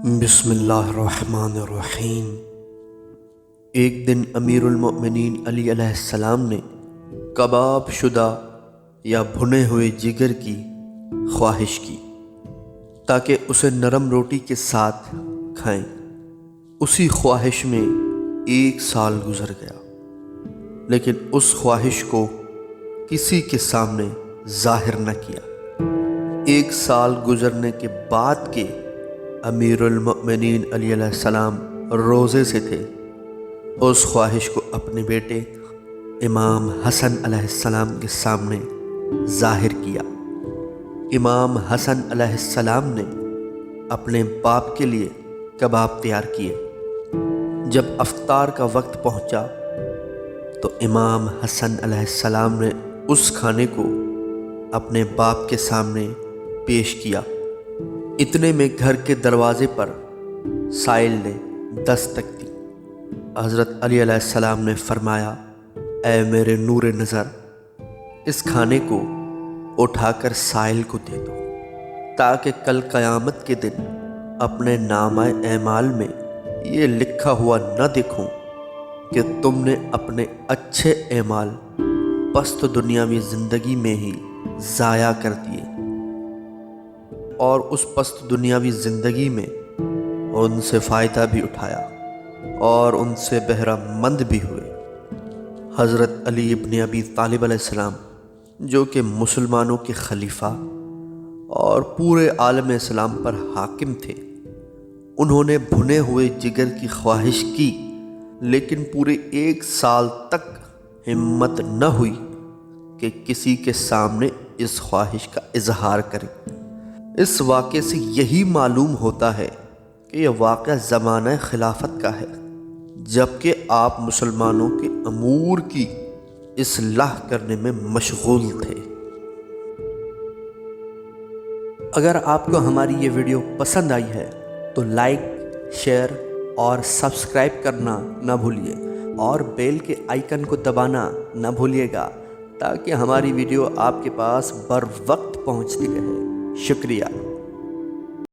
بسم اللہ الرحمن الرحیم۔ ایک دن امیر المؤمنین علی علیہ السلام نے کباب شدہ یا بھنے ہوئے جگر کی خواہش کی تاکہ اسے نرم روٹی کے ساتھ کھائیں۔ اسی خواہش میں 1 سال گزر گیا، لیکن اس خواہش کو کسی کے سامنے ظاہر نہ کیا۔ 1 سال گزرنے کے بعد کے امیر المؤمنین علی علیہ السلام روزے سے تھے، اس خواہش کو اپنے بیٹے امام حسن علیہ السلام کے سامنے ظاہر کیا۔ امام حسن علیہ السلام نے اپنے باپ کے لیے کباب تیار کیے۔ جب افطار کا وقت پہنچا تو امام حسن علیہ السلام نے اس کھانے کو اپنے باپ کے سامنے پیش کیا۔ اتنے میں گھر کے دروازے پر سائل نے دستک دی۔ حضرت علی علیہ السلام نے فرمایا، اے میرے نور نظر، اس کھانے کو اٹھا کر سائل کو دے دو تاکہ کل قیامت کے دن اپنے نامہ اعمال میں یہ لکھا ہوا نہ دیکھوں کہ تم نے اپنے اچھے اعمال پست دنیاوی زندگی میں ہی ضائع کر دیے اور اس پست دنیاوی زندگی میں ان سے فائدہ بھی اٹھایا اور ان سے بہرہ مند بھی ہوئے۔ حضرت علی ابن ابی طالب علیہ السلام، جو کہ مسلمانوں کے خلیفہ اور پورے عالم اسلام پر حاکم تھے، انہوں نے بھنے ہوئے جگر کی خواہش کی، لیکن پورے 1 سال تک ہمت نہ ہوئی کہ کسی کے سامنے اس خواہش کا اظہار کریں۔ اس واقعے سے یہی معلوم ہوتا ہے کہ یہ واقعہ زمانہ خلافت کا ہے، جبکہ آپ مسلمانوں کے امور کی اصلاح کرنے میں مشغول تھے۔ اگر آپ کو ہماری یہ ویڈیو پسند آئی ہے تو لائک، شیئر اور سبسکرائب کرنا نہ بھولیے اور بیل کے آئیکن کو دبانا نہ بھولیے گا تاکہ ہماری ویڈیو آپ کے پاس بر وقت پہنچتی رہے۔ شکریہ۔